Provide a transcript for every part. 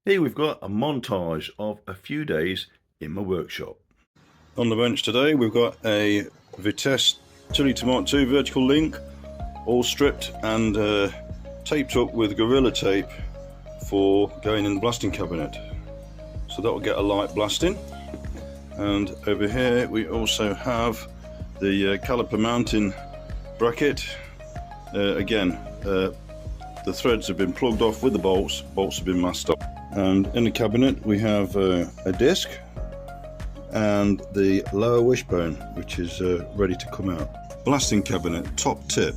Here we've got a montage of a few days in my workshop. On the bench today we've got a Vitesse 2 Mark 2 vertical link, all stripped and taped up with Gorilla Tape for going in the blasting cabinet. So that will get a light blasting. And over here we also have the caliper mounting bracket. Again, the threads have been plugged off with the bolts have been masked up. And in the cabinet we have a disc and the lower wishbone, which is ready to come out. Blasting cabinet, top tip.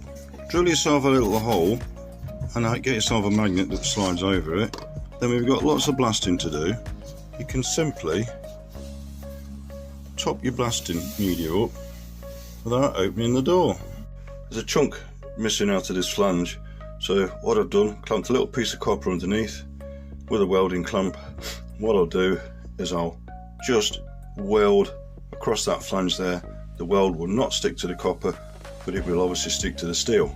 Drill yourself a little hole and get yourself a magnet that slides over it. Then we've got lots of blasting to do. You can simply top your blasting media up without opening the door. There's a chunk missing out of this flange, so what I've done, clamped a little piece of copper underneath with a welding clamp. What I'll do is I'll just weld across that flange there. The weld will not stick to the copper, but it will obviously stick to the steel.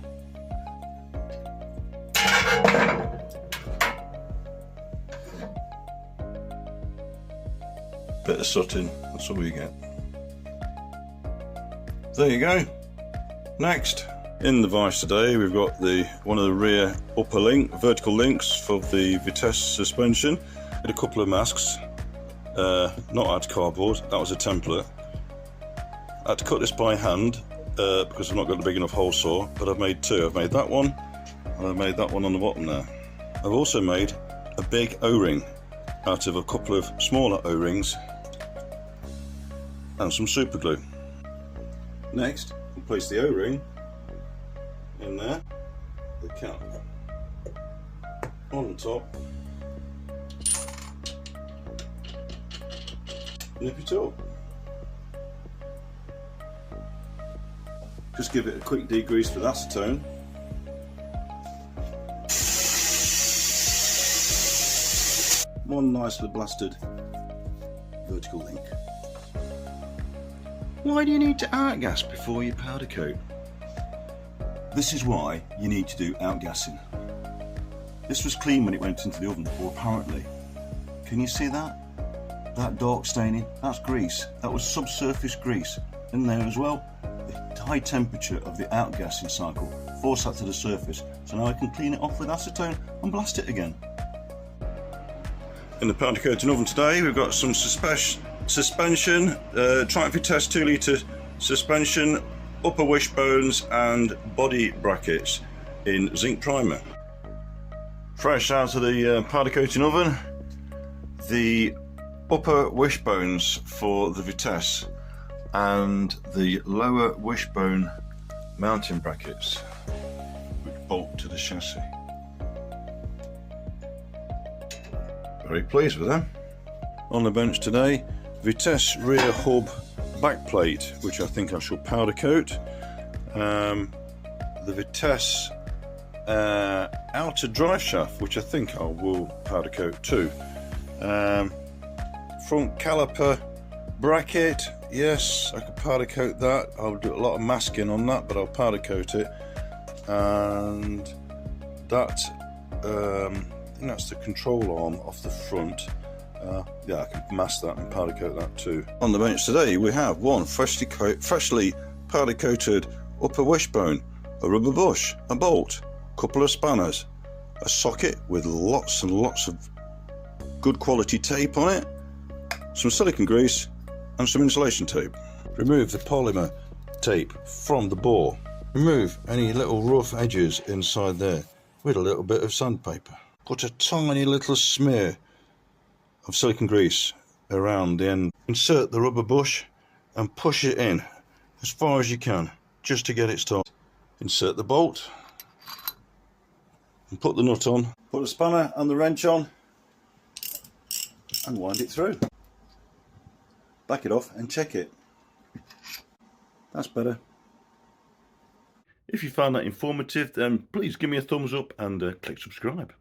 Bit of sutting, that's all you get. There you go. Next, in the vise today we've got one of the rear upper vertical links for the Vitesse suspension with a couple of masks, not out of cardboard, that was a template. I had to cut this by hand because I've not got a big enough hole saw, but I've made two. I've made that one and I've made that one on the bottom there. I've also made a big O-ring out of a couple of smaller O-rings and some super glue. Next, we'll place the O-ring in there, the cap on the top, nip it up. Just give it a quick degrease with acetone. One nicely blasted vertical link. Why do you need to outgas before you powder coat? This is why you need to do outgassing. This was clean when it went into the oven, or apparently. Can you see that? That dark staining, that's grease. That was subsurface grease in there as well. The high temperature of the outgassing cycle forced that to the surface. So now I can clean it off with acetone and blast it again. In the powder coating oven today we've got some suspension, Triumph Vitesse 2 litre suspension, upper wishbones and body brackets in zinc primer. Fresh out of the powder coating oven, the upper wishbones for the Vitesse and the lower wishbone mounting brackets which bolt to the chassis. Very pleased with them. On the bench today, Vitesse rear hub backplate, which I think I shall powder coat. The Vitesse outer drive shaft, which I think I will powder coat too. Front caliper bracket, yes, I could powder coat that. I'll do a lot of masking on that, but I'll powder coat it. And that, I think that's the control arm off the front. Yeah, I can mask that and powder coat that too. On the bench today we have one freshly powder coated upper wishbone, a rubber bush, a bolt, a couple of spanners, a socket with lots and lots of good quality tape on it, some silicone grease and some insulation tape. Remove the polymer tape from the bore. Remove any little rough edges inside there with a little bit of sandpaper. Put a tiny little smear of silicone grease around the end. Insert the rubber bush and push it in as far as you can just to get it started. Insert the bolt and put the nut on. Put the spanner and the wrench on and wind it through. Back it off and check it. That's better. If you found that informative, then please give me a thumbs up and click subscribe.